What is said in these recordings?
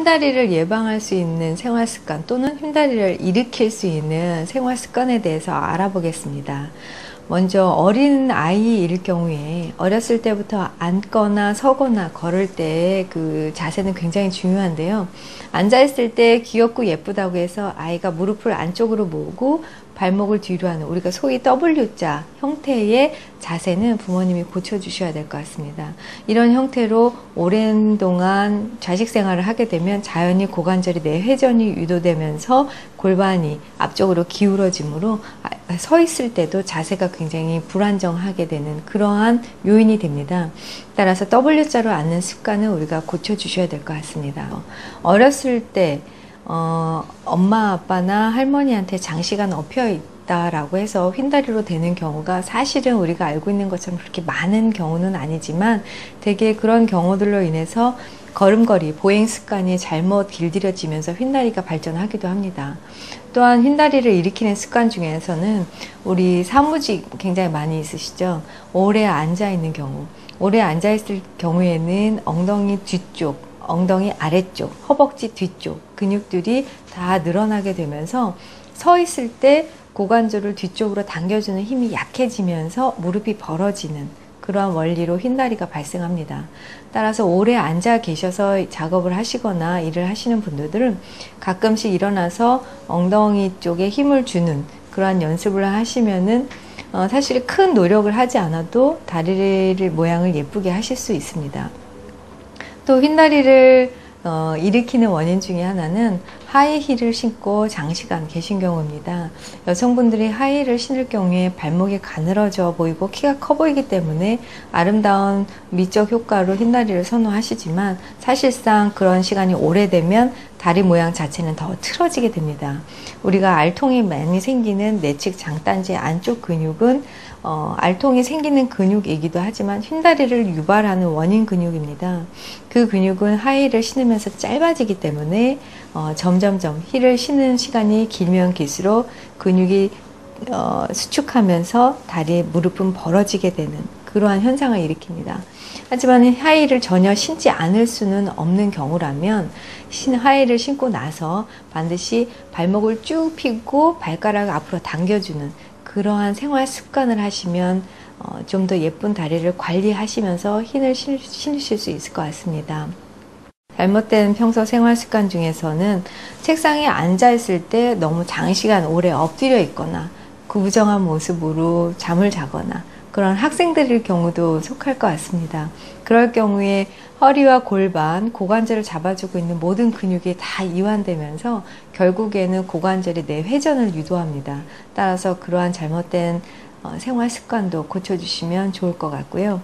휜다리를 예방할 수 있는 생활습관 또는 휜다리를 일으킬 수 있는 생활습관에 대해서 알아보겠습니다. 먼저 어린 아이일 경우에 어렸을 때부터 앉거나 서거나 걸을 때 그 자세는 굉장히 중요한데요. 앉아있을 때 귀엽고 예쁘다고 해서 아이가 무릎을 안쪽으로 모으고 발목을 뒤로 하는 우리가 소위 W자 형태의 자세는 부모님이 고쳐주셔야 될 것 같습니다. 이런 형태로 오랜 동안 자식 생활을 하게 되면 자연히 고관절이 내회전이 유도되면서 골반이 앞쪽으로 기울어지므로 서 있을 때도 자세가 굉장히 불안정하게 되는 그러한 요인이 됩니다. 따라서 W자로 앉는 습관은 우리가 고쳐주셔야 될 것 같습니다. 어렸을 때 엄마 아빠나 할머니한테 장시간 엎여 있다라고 해서 휜다리로 되는 경우가 사실은 우리가 알고 있는 것처럼 그렇게 많은 경우는 아니지만 되게 그런 경우들로 인해서 걸음걸이, 보행 습관이 잘못 길들여지면서 휜다리가 발전하기도 합니다. 또한 휜다리를 일으키는 습관 중에서는 우리 사무직 굉장히 많이 있으시죠? 오래 앉아 있는 경우, 오래 앉아 있을 경우에는 엉덩이 뒤쪽, 엉덩이 아래쪽, 허벅지 뒤쪽 근육들이 다 늘어나게 되면서 서 있을 때 고관절을 뒤쪽으로 당겨주는 힘이 약해지면서 무릎이 벌어지는 그러한 원리로 휜다리가 발생합니다. 따라서 오래 앉아 계셔서 작업을 하시거나 일을 하시는 분들은 가끔씩 일어나서 엉덩이 쪽에 힘을 주는 그러한 연습을 하시면은 사실 큰 노력을 하지 않아도 다리를 모양을 예쁘게 하실 수 있습니다. 또 휜다리를 일으키는 원인 중에 하나는 하이힐을 신고 장시간 계신 경우입니다. 여성분들이 하이힐을 신을 경우에 발목이 가늘어져 보이고 키가 커 보이기 때문에 아름다운 미적 효과로 휜다리를 선호하시지만 사실상 그런 시간이 오래되면 다리 모양 자체는 더 틀어지게 됩니다. 우리가 알통이 많이 생기는 내측 장단지 안쪽 근육은 알통이 생기는 근육이기도 하지만 휜다리를 유발하는 원인 근육입니다. 그 근육은 하이힐을 신으면서 짧아지기 때문에 점점점 힐을 신는 시간이 길면 길수록 근육이 수축하면서 다리의 무릎은 벌어지게 되는 그러한 현상을 일으킵니다. 하지만 하이힐을 전혀 신지 않을 수는 없는 경우라면 하이힐을 신고 나서 반드시 발목을 쭉 펴고 발가락을 앞으로 당겨주는 그러한 생활 습관을 하시면 좀 더 예쁜 다리를 관리하시면서 힐을 신으실 수 있을 것 같습니다. 잘못된 평소 생활 습관 중에서는 책상에 앉아 있을 때 너무 장시간 오래 엎드려 있거나 구부정한 모습으로 잠을 자거나 그런 학생들일 경우도 속할 것 같습니다. 그럴 경우에 허리와 골반, 고관절을 잡아주고 있는 모든 근육이 다 이완되면서 결국에는 고관절이 내회전을 유도합니다. 따라서 그러한 잘못된 생활 습관도 고쳐주시면 좋을 것 같고요.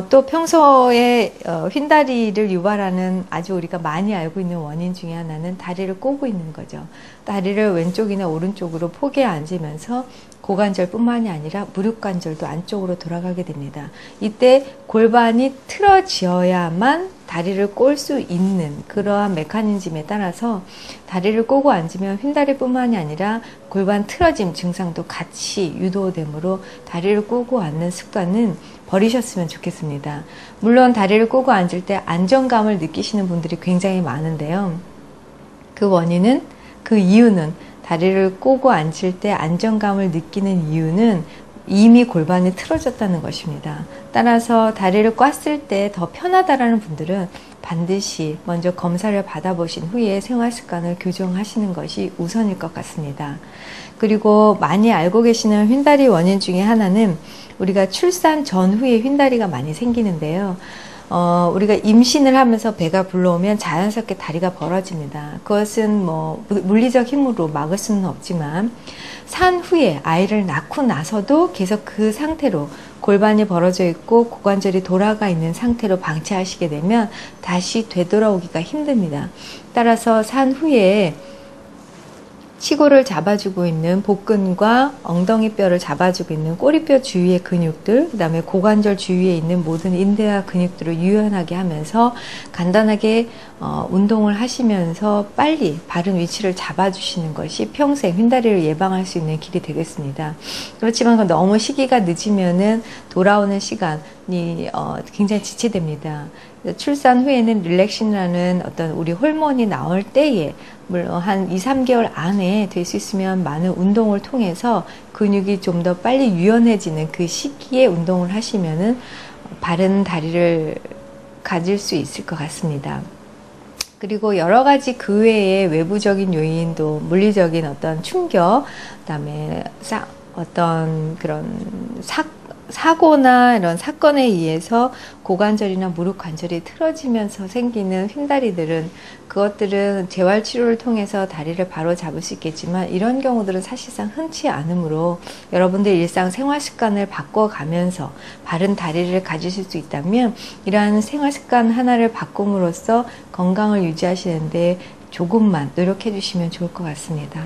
또 평소에 휜다리를 유발하는 아주 우리가 많이 알고 있는 원인 중에 하나는 다리를 꼬고 있는 거죠. 다리를 왼쪽이나 오른쪽으로 포개어 앉으면서 고관절 뿐만이 아니라 무릎관절도 안쪽으로 돌아가게 됩니다. 이때 골반이 틀어지어야만 다리를 꼴 수 있는 그러한 메커니즘에 따라서 다리를 꼬고 앉으면 휜다리 뿐만이 아니라 골반 틀어짐 증상도 같이 유도되므로 다리를 꼬고 앉는 습관은 버리셨으면 좋겠습니다. 물론 다리를 꼬고 앉을 때 안정감을 느끼시는 분들이 굉장히 많은데요. 그 이유는 다리를 꼬고 앉을 때 안정감을 느끼는 이유는 이미 골반이 틀어졌다는 것입니다. 따라서 다리를 꽈을 때 더 편하다라는 분들은 반드시 먼저 검사를 받아보신 후에 생활습관을 교정하시는 것이 우선일 것 같습니다. 그리고 많이 알고 계시는 휜다리 원인 중에 하나는 우리가 출산 전후에 휜다리가 많이 생기는데요. 우리가 임신을 하면서 배가 불러오면 자연스럽게 다리가 벌어집니다. 그것은 물리적 힘으로 막을 수는 없지만 산 후에 아이를 낳고 나서도 계속 그 상태로 골반이 벌어져 있고 고관절이 돌아가 있는 상태로 방치하시게 되면 다시 되돌아오기가 힘듭니다. 따라서 산 후에 치골을 잡아주고 있는 복근과 엉덩이 뼈를 잡아주고 있는 꼬리뼈 주위의 근육들, 그 다음에 고관절 주위에 있는 모든 인대와 근육들을 유연하게 하면서 간단하게 운동을 하시면서 빨리 바른 위치를 잡아주시는 것이 평생 휜다리를 예방할 수 있는 길이 되겠습니다. 그렇지만 너무 시기가 늦으면은 돌아오는 시간, 굉장히 지체됩니다. 출산 후에는 릴렉신이라는 어떤 우리 호르몬이 나올 때에 물론 한 2~3개월 안에 될 수 있으면 많은 운동을 통해서 근육이 좀 더 빨리 유연해지는 그 시기에 운동을 하시면은 바른 다리를 가질 수 있을 것 같습니다. 그리고 여러 가지 그 외에 외부적인 요인도 물리적인 어떤 충격, 그다음에 어떤 그런 사고나 이런 사건에 의해서 고관절이나 무릎 관절이 틀어지면서 생기는 휜다리들은 그것들은 재활치료를 통해서 다리를 바로 잡을 수 있겠지만 이런 경우들은 사실상 흔치 않으므로 여러분들 일상 생활 습관을 바꿔가면서 바른 다리를 가지실 수 있다면 이러한 생활 습관 하나를 바꿈으로써 건강을 유지하시는데 조금만 노력해 주시면 좋을 것 같습니다.